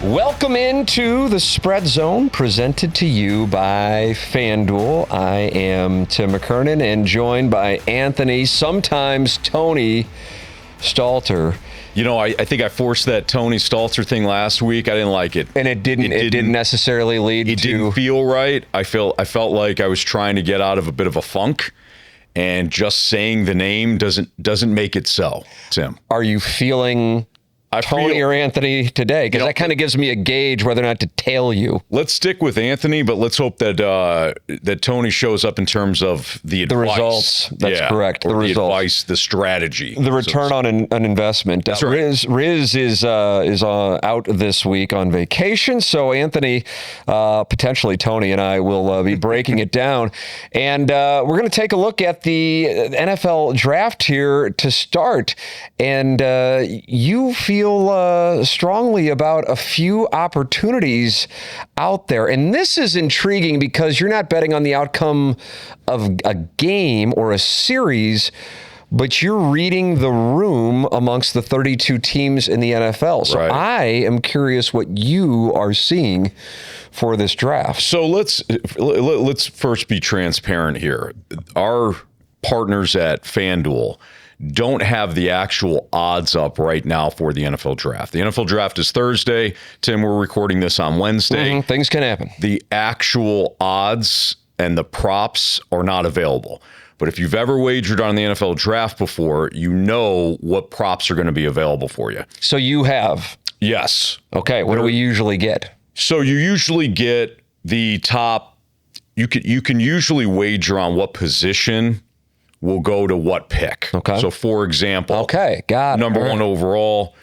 Welcome into the Spread Zone, presented to you by FanDuel. I am Tim McKernan and joined by Anthony, sometimes Tony Stalter. You know, I think I forced that Tony Stalter thing last week. I didn't like it. And it didn't necessarily lead to... It didn't feel right. I felt like I was trying to get out of a bit of a funk, and just saying the name doesn't make it so, Tim. Are you feeling... Tony or Anthony today? Because that kind of gives me a gauge whether or not to tail you. Let's stick with Anthony, but let's hope that that Tony shows up in terms of the advice. The results. That's correct. The advice, the strategy. The return on an investment. That's right. Riz is out this week on vacation, so Anthony, potentially Tony, and I will be breaking it down. And we're going to take a look at the NFL draft here to start. And you feel strongly about a few opportunities out there. And this is intriguing because you're not betting on the outcome of a game or a series, but you're reading the room amongst the 32 teams in the NFL. So right. I am curious what you are seeing for this draft. So let's first be transparent here. Our partners at FanDuel don't have the actual odds up right now for the NFL draft. The NFL draft is Thursday. Tim, we're recording this on Wednesday. Things can happen. The actual odds and the props are not available. But if you've ever wagered on the NFL draft before, you know what props are going to be available for you. So you have? Yes. Okay. What do we usually get? So you usually get the top. You can usually wager on what position will go to what pick. Okay. So, for example, got it. Number one overall,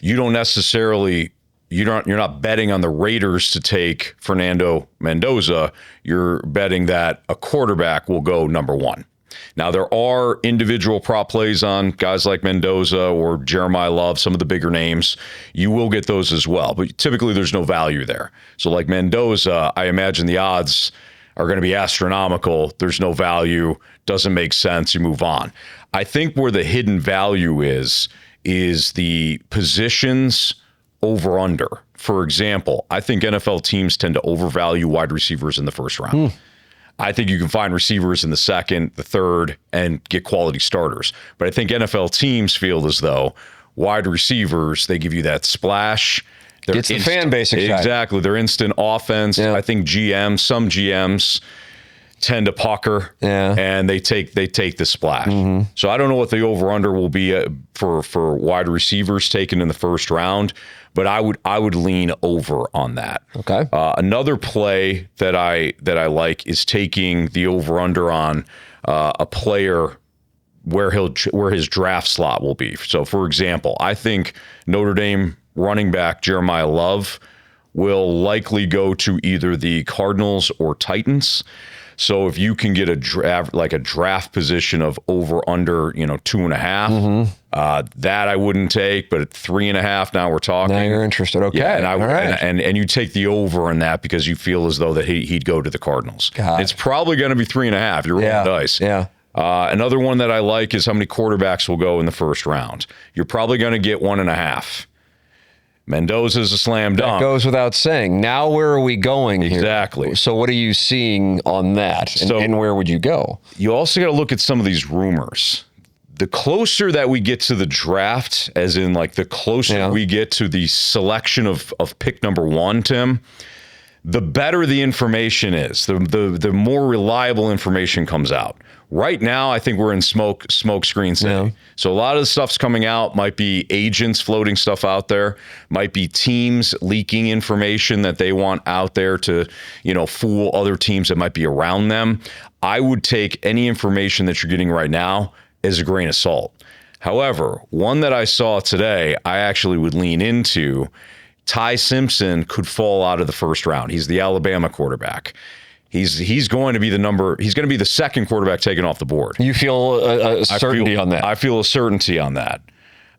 you're not betting on the Raiders to take Fernando Mendoza. You're betting that a quarterback will go number one. Now, there are individual prop plays on guys like Mendoza or Jeremiah Love, some of the bigger names. You will get those as well, but typically there's no value there. So like Mendoza, I imagine the odds are going to be astronomical. There's no value. Doesn't make sense. You move on. I think where the hidden value is the positions over under. For example, I think NFL teams tend to overvalue wide receivers in the first round. I think you can find receivers in the second, the third, and get quality starters. But I think NFL teams feel as though wide receivers, they give you that splash. It's the fan base excited. Exactly. They're instant offense. Yeah. I think some GMs tend to pucker and they take the splash. Mm-hmm. So I don't know what the over-under will be for wide receivers taken in the first round, but I would lean over on that. Okay. Another play that I like is taking the over-under on a player where his draft slot will be. So, for example, I think Notre Dame running back Jeremiah Love will likely go to either the Cardinals or Titans. So if you can get a draft position of over under 2.5, that I wouldn't take. But at 3.5, now we're talking. Now you're interested. Okay, yeah, and you take the over in that because you feel as though that he'd go to the Cardinals. It's probably going to be 3.5. You're rolling dice. Yeah. Another one that I like is how many quarterbacks will go in the first round. You're probably going to get 1.5. Mendoza's a slam dunk. That goes without saying. Now where are we going here? Exactly. So what are you seeing on that? And where would you go? You also got to look at some of these rumors. The closer that we get to the draft, as in like the closer we get to the selection of pick number one, Tim, the better the information is, the more reliable information comes out. Right now, I think we're in smoke screen city. Yeah. So a lot of the stuff's coming out. Might be agents floating stuff out there. Might be teams leaking information that they want out there to, fool other teams that might be around them. I would take any information that you're getting right now as a grain of salt. However, one that I saw today, I actually would lean into. Ty Simpson could fall out of the first round. He's the Alabama quarterback. He's going to be the second quarterback taken off the board. You feel a certainty on that? I feel a certainty on that.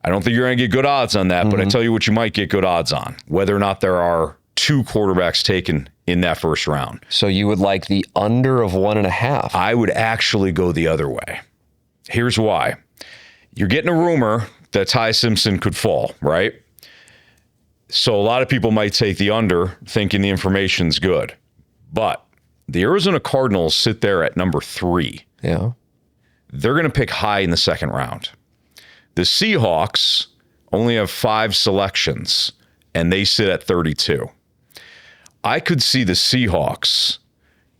I don't think you're going to get good odds on that, but I tell you what you might get good odds on, whether or not there are two quarterbacks taken in that first round. So you would like the under of 1.5? I would actually go the other way. Here's why. You're getting a rumor that Ty Simpson could fall, right? So a lot of people might take the under thinking the information's good. But the Arizona Cardinals sit there at number 3. Yeah. They're going to pick high in the second round. The Seahawks only have 5 selections, and they sit at 32. I could see the Seahawks,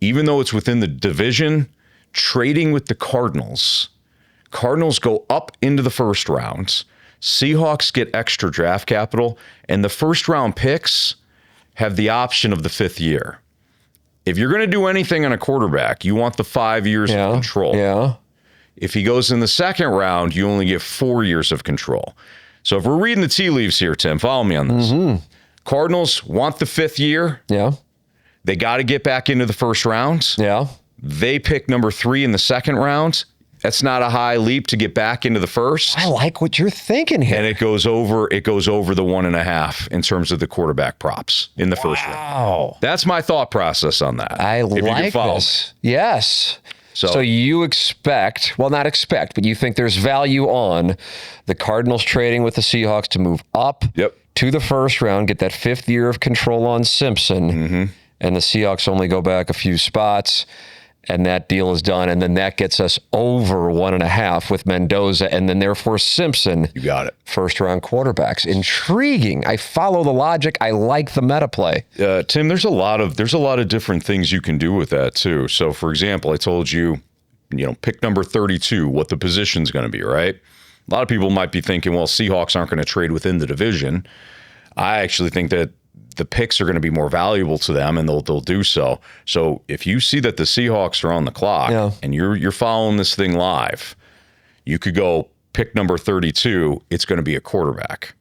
even though it's within the division, trading with the Cardinals. Cardinals go up into the first round. Seahawks get extra draft capital, and the first round picks have the option of the 5th year. If you're going to do anything on a quarterback, you want the 5 years of control. Yeah. If he goes in the second round, you only get 4 years of control. So if we're reading the tea leaves here, Tim, follow me on this. Cardinals want the 5th year. Yeah. They got to get back into the first round. Yeah. They pick number 3 in the second round. That's not a high leap to get back into the first. I like what you're thinking here. And it goes over the 1.5 in terms of the quarterback props in the first round. That's my thought process on that. I like this. Yes. So you expect, well, not expect, but you think there's value on the Cardinals trading with the Seahawks to move up to the first round, get that 5th year of control on Simpson, and the Seahawks only go back a few spots, and that deal is done, and then that gets us over 1.5 with Mendoza, and then therefore Simpson. You got it. First-round quarterbacks. Intriguing. I follow the logic. I like the meta play. Tim, there's a lot of different things you can do with that too. So, for example, I told you, pick number 32, what the position's going to be, right? A lot of people might be thinking, well, Seahawks aren't going to trade within the division. I actually think that the picks are going to be more valuable to them, and they'll do so. So if you see that the Seahawks are on the clock and you're following this thing live, you could go pick number 32. It's going to be a quarterback.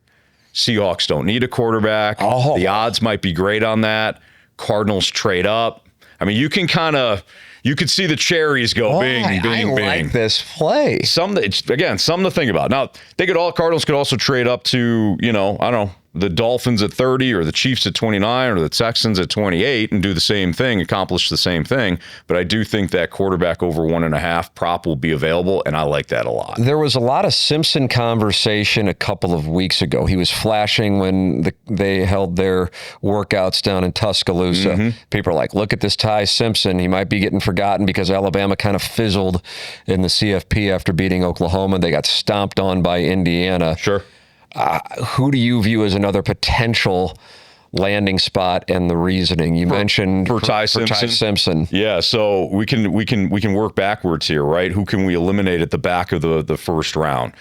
Seahawks don't need a quarterback. The odds might be great on that. Cardinals trade up. I mean, you could see the cherries go bing, bing, bing. I like this play. Something to think about. Now, Cardinals could also trade up to, I don't know, the Dolphins at 30 or the Chiefs at 29 or the Texans at 28 and do the same thing, accomplish the same thing. But I do think that quarterback over 1.5 prop will be available, and I like that a lot. There was a lot of Simpson conversation a couple of weeks ago. He was flashing when they held their workouts down in Tuscaloosa. People are like, look at this Ty Simpson. He might be getting forgotten because Alabama kind of fizzled in the CFP after beating Oklahoma. They got stomped on by Indiana. Sure. Who do you view as another potential landing spot and the reasoning? You mentioned for Ty Simpson. Yeah, so we can work backwards here, right? Who can we eliminate at the back of the first round?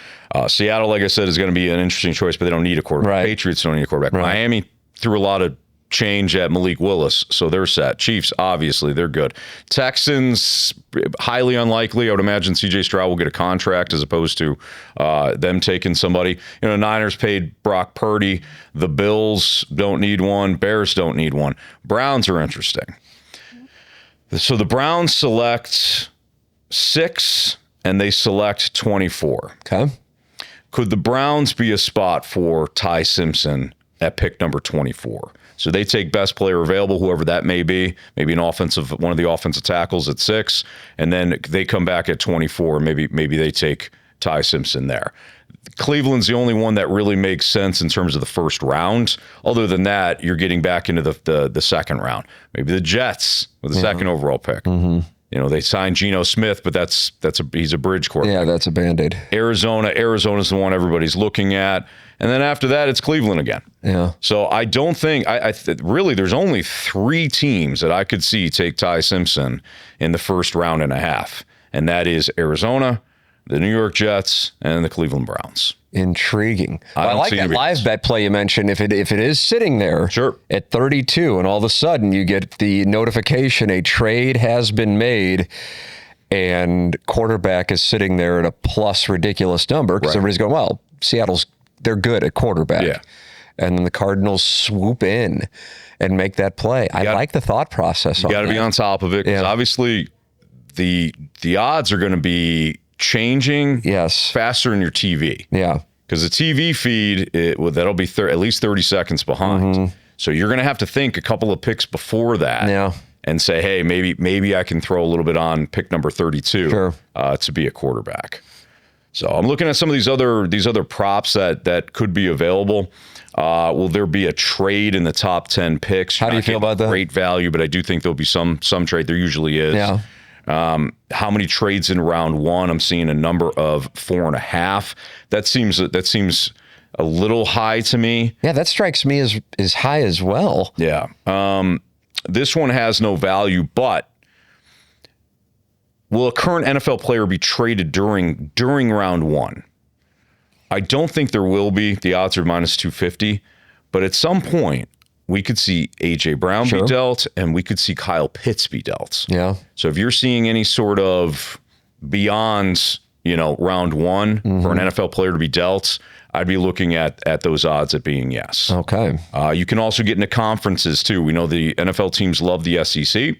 Seattle, like I said, is going to be an interesting choice, but they don't need a quarterback. Right. Patriots don't need a quarterback. Right. Miami threw a lot of change at Malik Willis, so they're set. Chiefs, obviously, they're good. Texans, highly unlikely. I would imagine C.J. Stroud will get a contract as opposed to them taking somebody. Niners paid Brock Purdy. The Bills don't need one. Bears don't need one. Browns are interesting. So the Browns select 6, and they select 24. Okay. Could the Browns be a spot for Ty Simpson at pick number 24? So they take best player available, whoever that may be, maybe one of the offensive tackles at 6, and then they come back at 24. Maybe they take Ty Simpson there. Cleveland's the only one that really makes sense in terms of the first round. Other than that, you're getting back into the second round. Maybe the Jets with the second overall pick. They signed Geno Smith, but he's a bridge quarterback. Yeah, that's a Band-Aid. Arizona's the one everybody's looking at. And then after that, it's Cleveland again. Yeah. So I don't think really there's only 3 teams that I could see take Ty Simpson in the first round and a half, and that is Arizona, the New York Jets, and the Cleveland Browns. Intriguing. I like that live bet play you mentioned. If it is sitting there at 32, and all of a sudden you get the notification a trade has been made, and quarterback is sitting there at a plus ridiculous number because everybody's going, well, they're good at quarterback. Yeah. And then the Cardinals swoop in and make that play. I like the thought process. You got to be on top of it because obviously the odds are going to be changing faster in your TV. Yeah. Because the TV feed, that'll be at least 30 seconds behind. So you're going to have to think a couple of picks before that and say, hey, maybe I can throw a little bit on pick number 32 to be a quarterback. So I'm looking at some of these other props that could be available. Will there be a trade in the top 10 picks? How do you feel about that? Great value, but I do think there'll be some trade. There usually is. Yeah. How many trades in round one? I'm seeing a number of 4.5. That seems a little high to me. Yeah, that strikes me as high as well. Yeah. This one has no value, but will a current NFL player be traded during round one? I don't think there will be. The odds are minus 250, but at some point we could see A.J. Brown be dealt, and we could see Kyle Pitts be dealt. Yeah. So if you're seeing any sort of beyond, round one for an NFL player to be dealt, I'd be looking at those odds at being yes. Okay. You can also get into conferences too. We know the NFL teams love the SEC,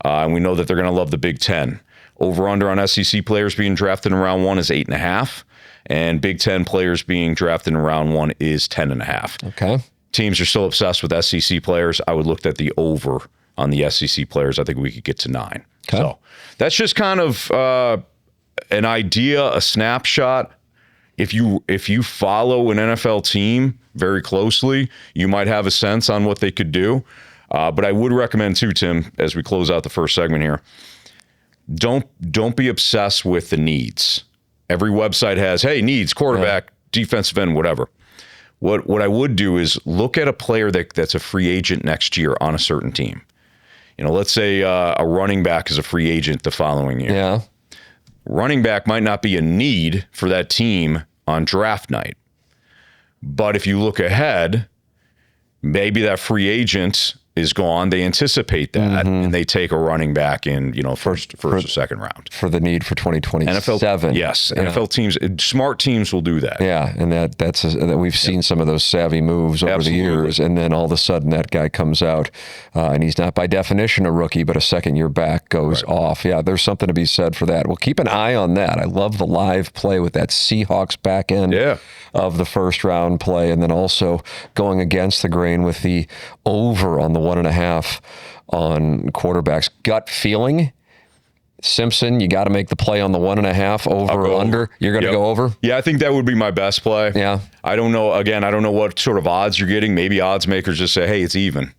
and we know that they're going to love the Big Ten. Over under on SEC players being drafted in round one is 8.5, and Big Ten players being drafted in round one is 10.5. Okay. Teams are still obsessed with SEC players. I would look at the over on the SEC players. I think we could get to 9. Okay. So that's just kind of an idea, a snapshot. If you follow an NFL team very closely, you might have a sense on what they could do. But I would recommend too, Tim, as we close out the first segment here, don't be obsessed with the needs. Every website has, hey, needs, quarterback, defensive end, whatever. What I would do is look at a player that's a free agent next year on a certain team. Let's say a running back is a free agent the following year. Yeah. Running back might not be a need for that team on draft night. But if you look ahead, maybe that free agent is gone. They anticipate that, and they take a running back in, first or second round. For the need for 2027. NFL teams, smart teams will do that. Yeah, and that's we've seen some of those savvy moves over the years, and then all of a sudden that guy comes out, and he's not by definition a rookie, but a second-year back goes off. Yeah, there's something to be said for that. Well, keep an eye on that. I love the live play with that Seahawks back end of the first-round play, and then also going against the grain with the over on the 1.5 on quarterbacks. Gut feeling, Simpson, you got to make the play on the 1.5 over or under. You're going to go over? Yeah, I think that would be my best play. Yeah. I don't know. Again, I don't know what sort of odds you're getting. Maybe odds makers just say, hey, it's even.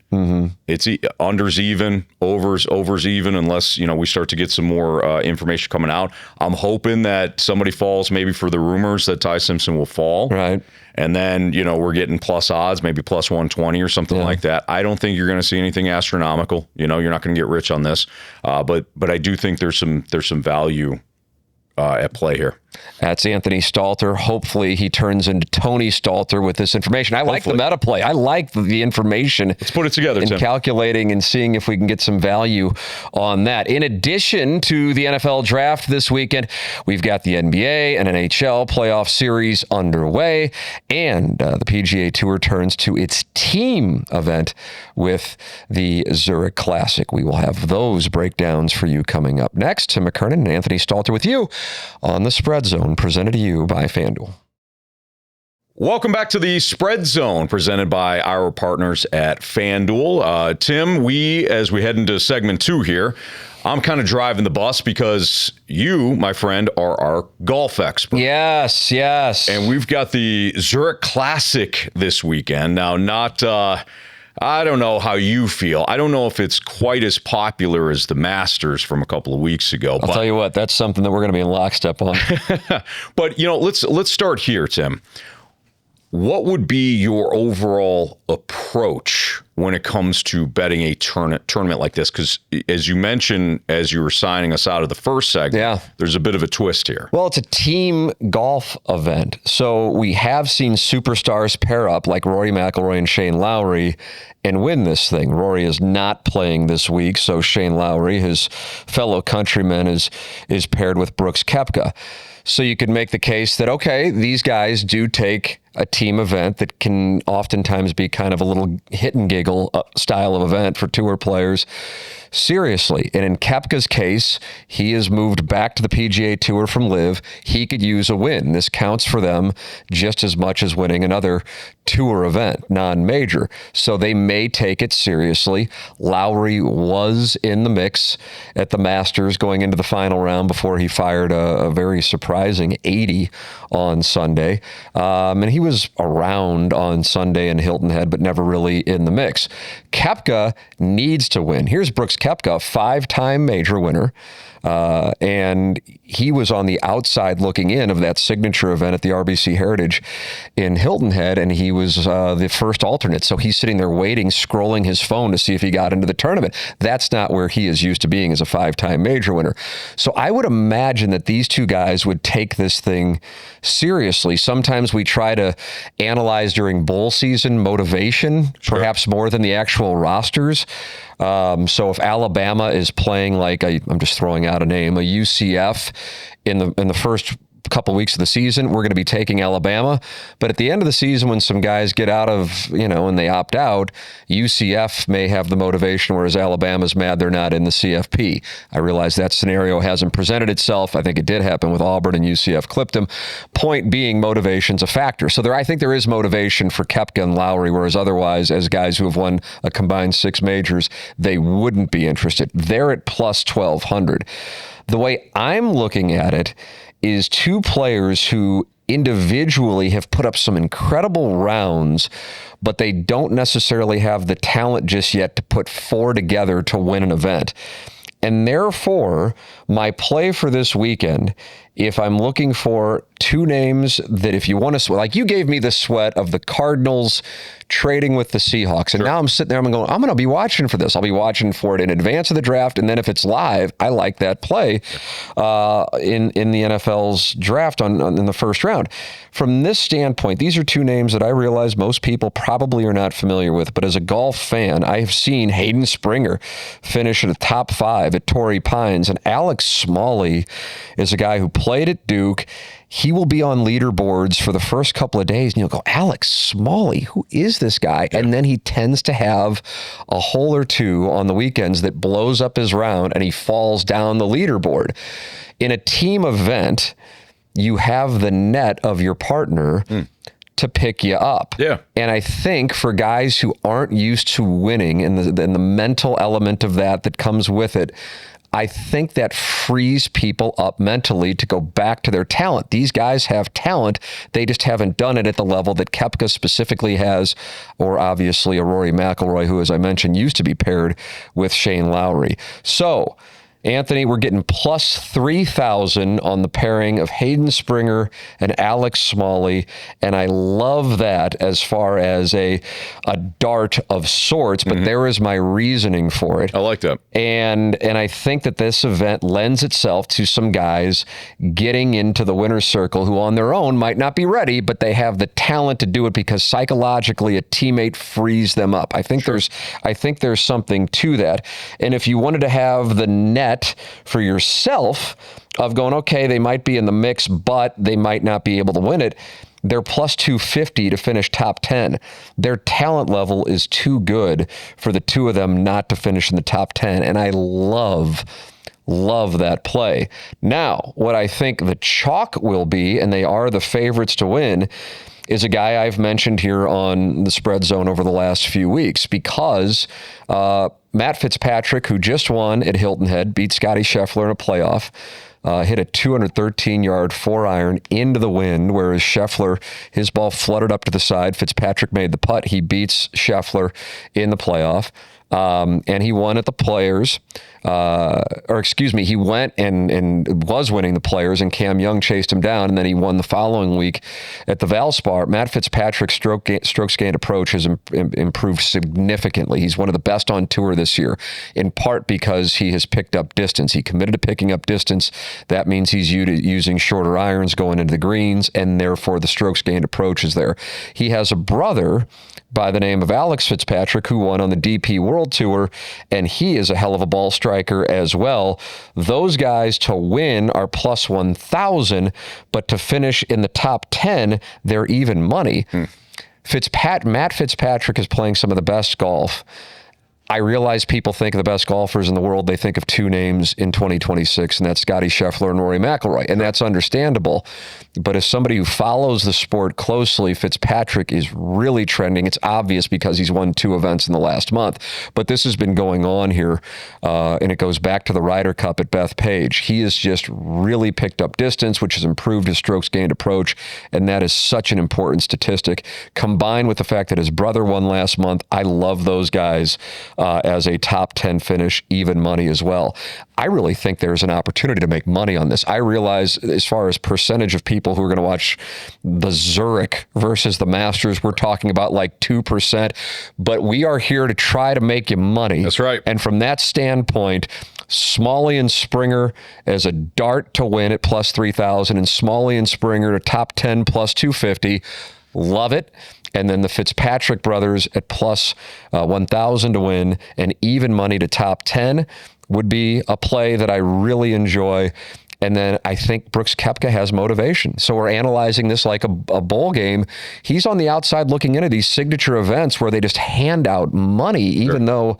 It's unders even, overs even, unless, we start to get some more information coming out. I'm hoping that somebody falls maybe for the rumors that Ty Simpson will fall. Right. And then, we're getting plus odds, maybe plus 120 or something like that. I don't think you're going to see anything astronomical. You're not going to get rich on this. But I do think there's some value at play here. That's Anthony Stalter. Hopefully he turns into Tony Stalter with this information. I like the meta play. I like the information. Let's put it together, and Tim. Calculating and seeing if we can get some value on that. In addition to the NFL draft this weekend, we've got the NBA and NHL playoff series underway, and the PGA Tour turns to its team event with the Zurich Classic. We will have those breakdowns for you coming up next. Tim McKernan and Anthony Stalter with you on the Spread Zone, presented to you by FanDuel. Welcome back to the Spread Zone, presented by our partners at FanDuel. Tim, as we head into segment 2 here, I'm kind of driving the bus because you, my friend, are our golf expert. Yes. And we've got the Zurich Classic this weekend. Now, I don't know how you feel. I don't know if it's quite as popular as the Masters from a couple of weeks ago. I'll tell you what, that's something that we're going to be in lockstep on. But, let's start here, Tim. What would be your overall approach when it comes to betting a tournament like this? Because as you mentioned, as you were signing us out of the first segment, there's a bit of a twist here. Well, it's a team golf event. So we have seen superstars pair up like Rory McIlroy and Shane Lowry and win this thing. Rory is not playing this week, so Shane Lowry, his fellow countryman, is paired with Brooks Koepka. So you could make the case that, okay, these guys do take a team event that can oftentimes be kind of a little hit and giggle style of event for tour players seriously. And in Koepka's case, he has moved back to the PGA Tour from LIV. He could use a win. This counts for them just as much as winning another tour event, non-major. So they may take it seriously. Lowry was in the mix at the Masters going into the final round before he fired a very surprising 80 on Sunday. And he was around on Sunday in Hilton Head, but never really in the mix. Koepka needs to win. Here's Brooks Koepka, 5-time major winner. And he was on the outside looking in of that signature event at the RBC Heritage in Hilton Head, and he was the first alternate. So he's sitting there waiting, scrolling his phone to see if he got into the tournament. That's not where he is used to being as a 5-time major winner. So I would imagine that these two guys would take this thing seriously. Sometimes we try to analyze during bowl season motivation, perhaps more than the actual rosters. So if Alabama is playing like I'm just throwing out a name, a UCF in the first couple weeks of the season, we're going to be taking Alabama. But at the end of the season, when some guys get out of, and they opt out, UCF may have the motivation, whereas Alabama's mad they're not in the CFP. I realize that scenario hasn't presented itself. I think it did happen with Auburn and UCF clipped them. Point being, motivation's a factor. So I think there is motivation for Koepka and Lowry, whereas otherwise, as guys who have won a combined 6 majors, they wouldn't be interested. They're at plus 1,200. The way I'm looking at it is two players who individually have put up some incredible rounds, but they don't necessarily have the talent just yet to put 4 together to win an event. And therefore, my play for this weekend, if I'm looking for 2 names that if you want to, like you gave me the sweat of the Cardinals trading with the Seahawks. And now I'm sitting there, I'm going to be watching for this. I'll be watching for it in advance of the draft. And then if it's live, I like that play in the NFL's draft in the first round. From this standpoint, these are 2 names that I realize most people probably are not familiar with. But as a golf fan, I have seen Hayden Springer finish at the top 5 at Torrey Pines. And Alex Smalley is a guy who played at Duke. He will be on leaderboards for the first couple of days, and you'll go, Alex Smalley, who is this guy? And then he tends to have a hole or 2 on the weekends that blows up his round, and he falls down the leaderboard. In a team event, you have the net of your partner to pick you up. Yeah. And I think for guys who aren't used to winning and the mental element of that comes with it, I think that frees people up mentally to go back to their talent. These guys have talent. They just haven't done it at the level that Koepka specifically has, or obviously a Rory McIlroy, who, as I mentioned, used to be paired with Shane Lowry. So, Anthony, we're getting plus 3,000 on the pairing of Hayden Springer and Alex Smalley, and I love that as far as a dart of sorts, but there is my reasoning for it. I like that. And I think that this event lends itself to some guys getting into the winner's circle who on their own might not be ready, but they have the talent to do it because psychologically a teammate frees them up. I think there's something to that. And if you wanted to have the net for yourself of going, okay, they might be in the mix, but they might not be able to win it, they're plus 250 to finish top 10. Their talent level is too good for the 2 of them not to finish in the top 10. And I love that play. Now, what I think the chalk will be, and they are the favorites to win, is a guy I've mentioned here on the Spread Zone over the last few weeks because Matt Fitzpatrick, who just won at Hilton Head, beat Scotty Scheffler in a playoff, hit a 213-yard 4-iron into the wind, whereas Scheffler, his ball fluttered up to the side. Fitzpatrick made the putt. He beats Scheffler in the playoff. And he won at the Players, he went and was winning the Players, and Cam Young chased him down, and then he won the following week at the Valspar. Matt Fitzpatrick's strokes gained approach has improved significantly. He's one of the best on tour this year, in part because he has picked up distance. He committed to picking up distance That means he's using shorter irons going into the greens, and therefore the strokes gained approach is there. He has a brother by the name of Alex Fitzpatrick who won on the DP World Tour, and he is a hell of a ball striker as well. Those guys to win are plus 1,000, but to finish in the top 10, they're even money. Matt Fitzpatrick is playing some of the best golf. I realize people think of the best golfers in the world, they think of two names in 2026, and that's Scottie Scheffler and Rory McIlroy, and that's understandable. But as somebody who follows the sport closely, Fitzpatrick is really trending. It's obvious because he's won 2 events in the last month. But this has been going on here, and it goes back to the Ryder Cup at Bethpage. He has just really picked up distance, which has improved his strokes gained approach, and that is such an important statistic. Combined with the fact that his brother won last month, I love those guys. As a top 10 finish, even money as well. I really think there's an opportunity to make money on this. I realize as far as percentage of people who are going to watch the Zurich versus the Masters, we're talking about like 2%, but we are here to try to make you money. That's right. And from that standpoint, Smalley and Springer as a dart to win at plus 3,000 and Smalley and Springer to top 10 plus 250. Love it. And then the Fitzpatrick brothers at plus 1,000 to win and even money to top 10 would be a play that I really enjoy. And then I think Brooks Koepka has motivation. So we're analyzing this like a bowl game. He's on the outside looking into these signature events where they just hand out money, even though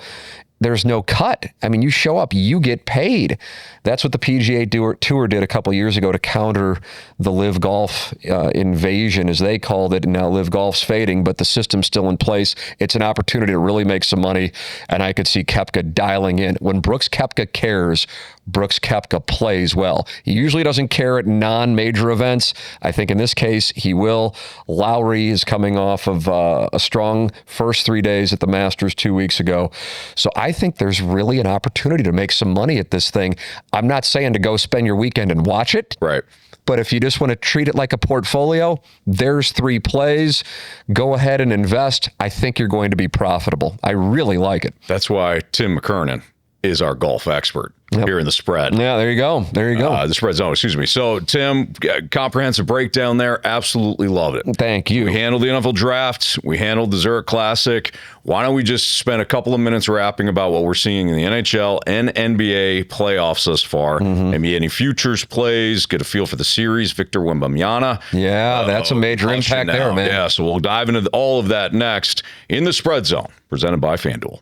there's no cut. I mean, you show up, you get paid. That's what the PGA Tour did a couple of years ago to counter the Live Golf invasion, as they called it. And now Live Golf's fading, but the system's still in place. It's an opportunity to really make some money. And I could see Koepka dialing in. When Brooks Koepka cares, Brooks Koepka plays well. He usually doesn't care at non-major events. I think in this case, he will. Lowry is coming off of a strong first 3 days at the Masters 2 weeks ago. So I think there's really an opportunity to make some money at this thing. I'm not saying to go spend your weekend and watch it. Right. But if you just want to treat it like a portfolio, there's 3 plays. Go ahead and invest. I think you're going to be profitable. I really like it. That's why Tim McKernan is our golf expert here in the spread. Yeah, there you go. There you go. The spread zone, excuse me. So, Tim, comprehensive breakdown there. Absolutely love it. Thank you. We handled the NFL draft. We handled the Zurich Classic. Why don't we just spend a couple of minutes rapping about what we're seeing in the NHL and NBA playoffs thus far? Maybe any futures plays, get a feel for the series. Victor Wembanyama. Yeah, that's a major impact there, man. Yeah, so we'll dive into all of that next in the spread zone, presented by FanDuel.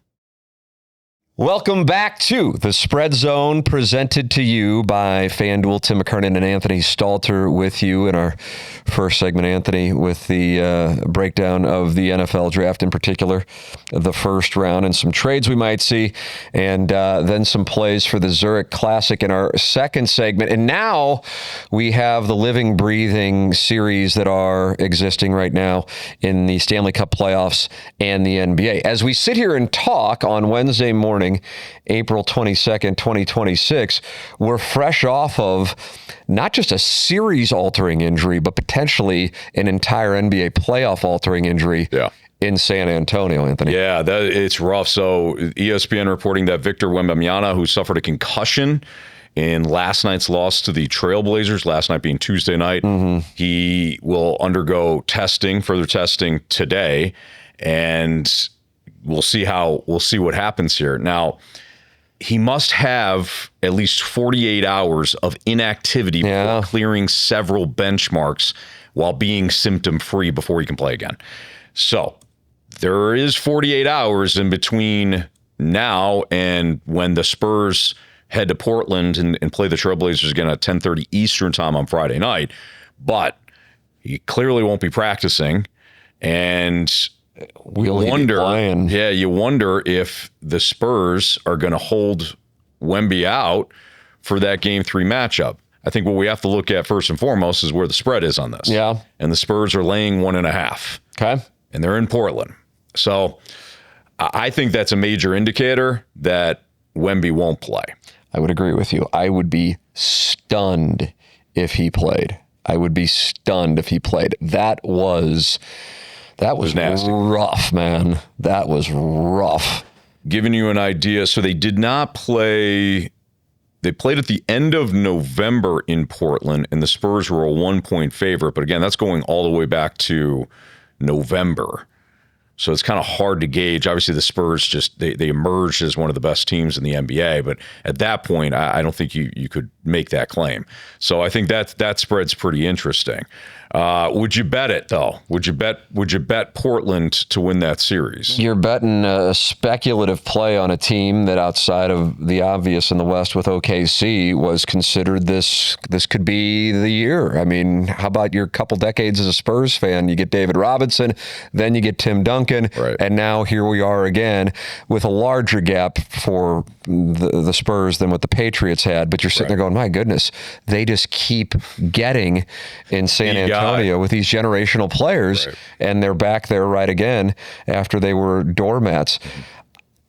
Welcome back to the Spread Zone, presented to you by FanDuel. Tim McKernan and Anthony Stalter with you in our first segment, Anthony, with the breakdown of the NFL draft, in particular, the first round, and some trades we might see, and then some plays for the Zurich Classic in our second segment. And now we have the living, breathing series that are existing right now in the Stanley Cup Playoffs and the NBA. As we sit here and talk on Wednesday morning, April 22nd, 2026, we're fresh off of not just a series-altering injury, but potentially an entire NBA playoff-altering injury in San Antonio, Anthony. Yeah, it's rough. So ESPN reporting that Victor Wembanyama, who suffered a concussion in last night's loss to the Trailblazers, last night being Tuesday night, he will undergo further testing today, and we'll see what happens here. Now, he must have at least 48 hours of inactivity before clearing several benchmarks while being symptom-free before he can play again. So there is 48 hours in between now and when the Spurs head to Portland and play the Trailblazers again at 10:30 Eastern time on Friday night. But he clearly won't be practicing, and you wonder if the Spurs are going to hold Wemby out for that Game 3 matchup. I think what we have to look at first and foremost is where the spread is on this. Yeah. And the Spurs are laying 1.5. Okay. And they're in Portland. So I think that's a major indicator that Wemby won't play. I would agree with you. I would be stunned if he played. That was nasty. Rough, man. That was rough. Giving you an idea, so they did not play They played at the end of November in Portland, and the Spurs were a 1-point favorite. But again, that's going all the way back to November. So it's kind of hard to gauge. Obviously, the Spurs they emerged as one of the best teams in the NBA, but at that point, I don't think you could make that claim. So I think that spread's pretty interesting. Would you bet it though? Would you bet Portland to win that series? You're betting a speculative play on a team that, outside of the obvious in the West with OKC, was considered this could be the year. I mean, how about your couple decades as a Spurs fan? You get David Robinson, then you get Tim Duncan, right. And now here we are again with a larger gap for the Spurs than what the Patriots had. But you're sitting there going, my goodness, they just keep getting in San Antonio with these generational players, and they're back there right again after they were doormats.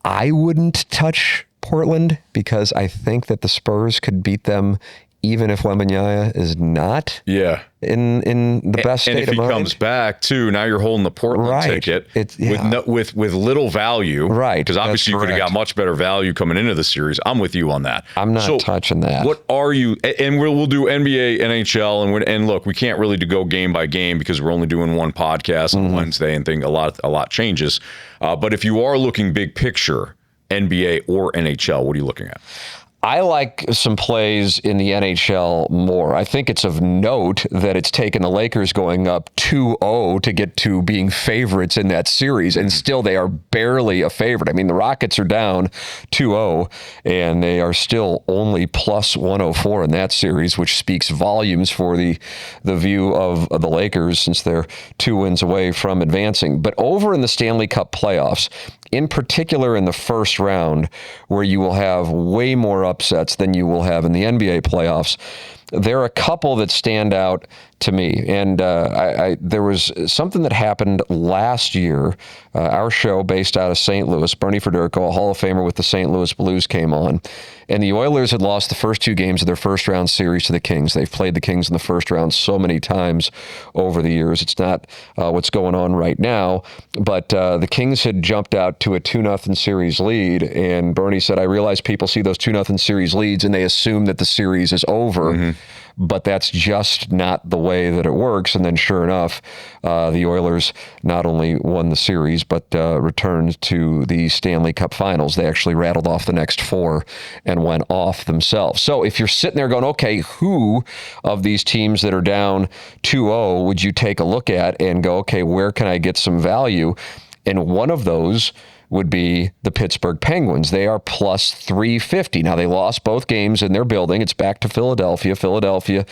I wouldn't touch Portland because I think that the Spurs could beat them even if Wembanyama is not in the best state of mind. And if he comes back, too, now you're holding the Portland ticket with little value. Right. Because obviously you could have got much better value coming into the series. I'm with you on that. I'm not touching that. What are you, and we'll do NBA, NHL, and look, we can't really go game by game because we're only doing one podcast on Wednesday and a lot changes. But if you are looking big picture, NBA or NHL, what are you looking at? I like some plays in the NHL more. I think it's of note that it's taken the Lakers going up 2-0 to get to being favorites in that series, and still they are barely a favorite. I mean, the Rockets are down 2-0, and they are still only plus 104 in that series, which speaks volumes for the view of the Lakers, since they're 2 wins away from advancing. But over in the Stanley Cup playoffs, in particular in the first round, where you will have way more upsets than you will have in the NBA playoffs, there are a couple that stand out to me. And there was something that happened last year. Our show based out of St. Louis, Bernie Federico, a Hall of Famer with the St. Louis Blues, came on. And the Oilers had lost the first 2 games of their first round series to the Kings. They've played the Kings in the first round so many times over the years. It's not what's going on right now. But the Kings had jumped out to a 2-0 series lead. And Bernie said, I realize people see those 2-0 series leads and they assume that the series is over. But that's just not the way that it works. And then sure enough, the Oilers not only won the series, but returned to the Stanley Cup Finals. They actually rattled off the next 4 and went off themselves. So if you're sitting there going, okay, who of these teams that are down 2-0 would you take a look at and go, okay, where can I get some value? And one of those would be the Pittsburgh Penguins. They are plus 350. Now, they lost both games in their building. It's back to Philadelphia. Philadelphia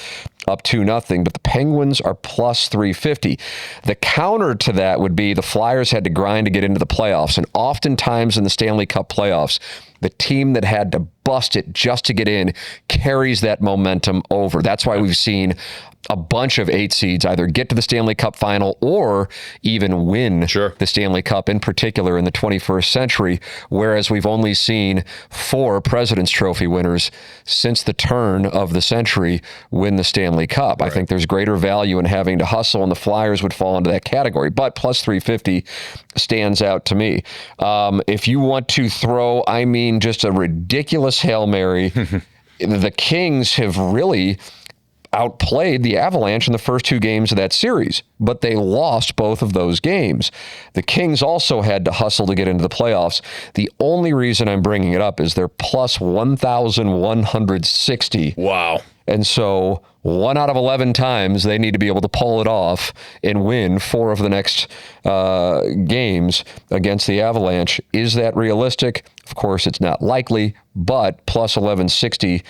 up 2-0, but the Penguins are plus 350. The counter to that would be the Flyers had to grind to get into the playoffs, and oftentimes in the Stanley Cup playoffs, the team that had to bust it just to get in carries that momentum over. That's why we've seen a bunch of 8 seeds either get to the Stanley Cup final or even win the Stanley Cup, in particular in the 21st century, whereas we've only seen 4 President's Trophy winners since the turn of the century win the Stanley Cup. I think there's greater value in having to hustle, and the Flyers would fall into that category, but plus 350 stands out to me. If you want to throw, just a ridiculous Hail Mary, the Kings have really outplayed the Avalanche in the first 2 games of that series, but they lost both of those games. The Kings also had to hustle to get into the playoffs. The only reason I'm bringing it up is they're plus 1,160. Wow. And so 1 out of 11 times they need to be able to pull it off and win 4 of the next games against the Avalanche. Is that realistic? Of course, it's not likely, but plus 1160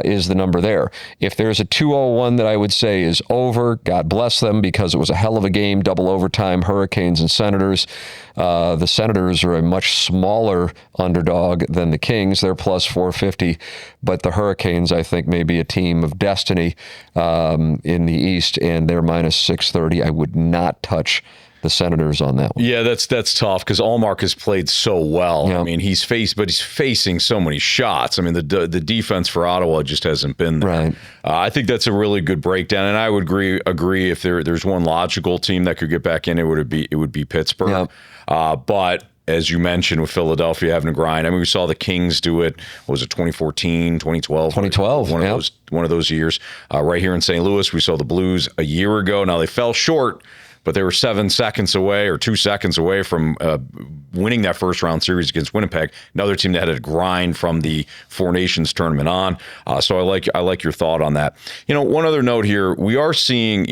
is the number there. If there's a 2-0-1 that I would say is over, God bless them, because it was a hell of a game, double overtime, Hurricanes and Senators. The Senators are a much smaller underdog than the Kings. They're plus 450, but the Hurricanes, I think, may be a team of destiny in the East, and they're minus 630. I would not touch the Senators on that one. Yeah, that's tough because Allmark has played so well. Yeah. I mean, he's facing so many shots. I mean, the defense for Ottawa just hasn't been there. Right. I think that's a really good breakdown, and I would agree if there's one logical team that could get back in, it would be Pittsburgh. Yeah. But as you mentioned, with Philadelphia having to grind. I mean, we saw the Kings do it. What was it, 2014, 2012? 2012, one of those years. Right here in St. Louis, we saw the Blues a year ago. Now, they fell short, but they were 7 seconds away or 2 seconds away from winning that first-round series against Winnipeg, another team that had to grind from the Four Nations tournament on. So I like your thought on that. One other note here, we are seeing,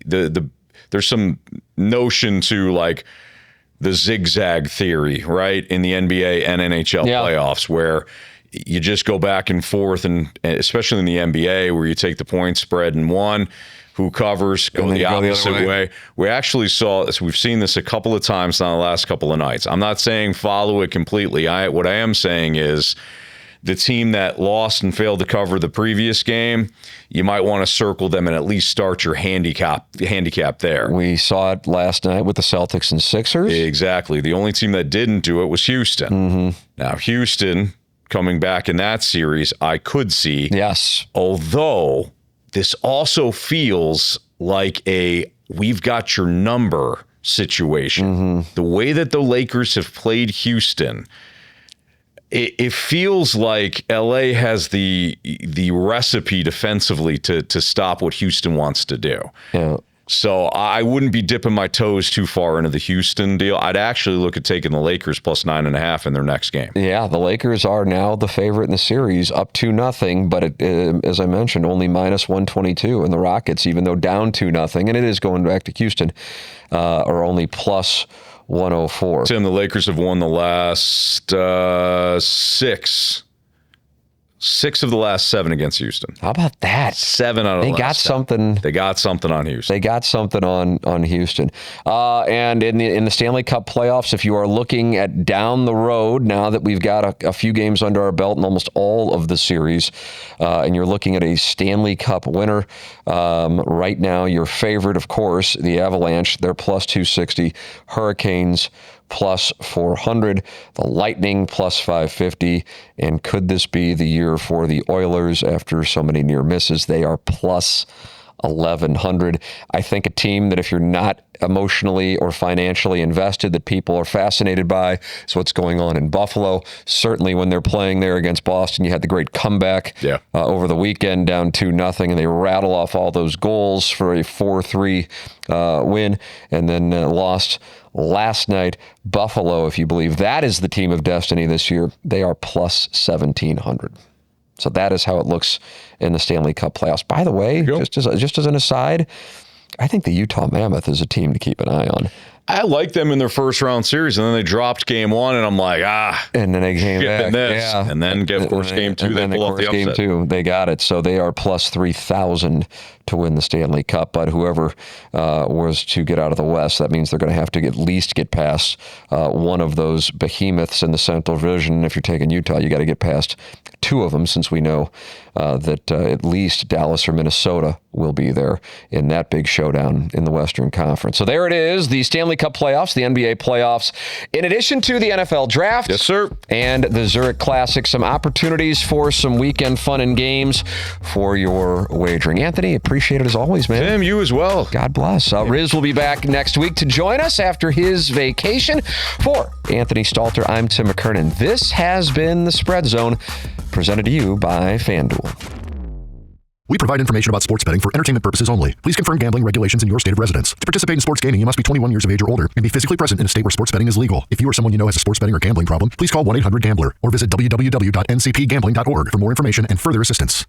there's some notion to like the zigzag theory, right, in the NBA and NHL playoffs, where you just go back and forth, and especially in the NBA, where you take the point spread and one who covers, go the opposite way. We actually we've seen this a couple of times now the last couple of nights. I'm not saying follow it completely. What I am saying is the team that lost and failed to cover the previous game, you might want to circle them and at least start your handicap there. We saw it last night with the Celtics and Sixers. Exactly. The only team that didn't do it was Houston. Mm-hmm. Now, Houston coming back in that series, I could see. Yes. Although this also feels like a we've got your number situation. Mm-hmm. The way that the Lakers have played Houston, it feels like LA has the recipe defensively to stop what Houston wants to do. Yeah. So I wouldn't be dipping my toes too far into the Houston deal. I'd actually look at taking the Lakers plus 9.5 in their next game. Yeah, the Lakers are now the favorite in the series, up 2-0, but as I mentioned, only minus 122. And the Rockets, even though down 2-0, and it is going back to Houston, are only plus 104. Tim, the Lakers have won the last 6 of the last 7 against Houston. How about that? 7 out of the last 7. They got something on Houston. They got something on Houston. And in the Stanley Cup playoffs, if you are looking at down the road, now that we've got a few games under our belt in almost all of the series, and you're looking at a Stanley Cup winner, right now your favorite, of course, the Avalanche, they're plus 260. Hurricanes, plus 400, the Lightning plus 550, and could this be the year for the Oilers after so many near misses? They are plus 1,100. I think a team that if you're not emotionally or financially invested, that people are fascinated by is what's going on in Buffalo. Certainly when they're playing there against Boston, you had the great comeback over the weekend down 2-0, and they rattle off all those goals for a 4-3 win, and then lost last night. Buffalo, if you believe that is the team of destiny this year, they are plus 1,700. So that is how it looks in the Stanley Cup playoffs. By the way, just as an aside, I think the Utah Mammoth is a team to keep an eye on. I like them in their first round series, and then they dropped game 1, and I'm like, And then they came back. And then, of course, game 2, they pull off the upset. Game 2, they got it. So they are plus 3,000 to win the Stanley Cup. But whoever was to get out of the West, that means they're going to have to at least get past one of those behemoths in the Central Division. If you're taking Utah, you got to get past 2 of them, since we know that at least Dallas or Minnesota will be there in that big showdown in the Western Conference. So there it is, the Stanley Cup playoffs, the NBA playoffs, in addition to the NFL draft. Yes, sir. And the Zurich Classic. Some opportunities for some weekend fun and games for your wagering. Anthony, appreciate it as always, man. Tim, you as well. God bless. Riz will be back next week to join us after his vacation. For Anthony Stalter, I'm Tim McKernan. This has been The Spread Zone, presented to you by FanDuel. We provide information about sports betting for entertainment purposes only. Please confirm gambling regulations in your state of residence. To participate in sports gaming, you must be 21 years of age or older and be physically present in a state where sports betting is legal. If you or someone you know has a sports betting or gambling problem, please call 1-800-GAMBLER or visit www.ncpgambling.org for more information and further assistance.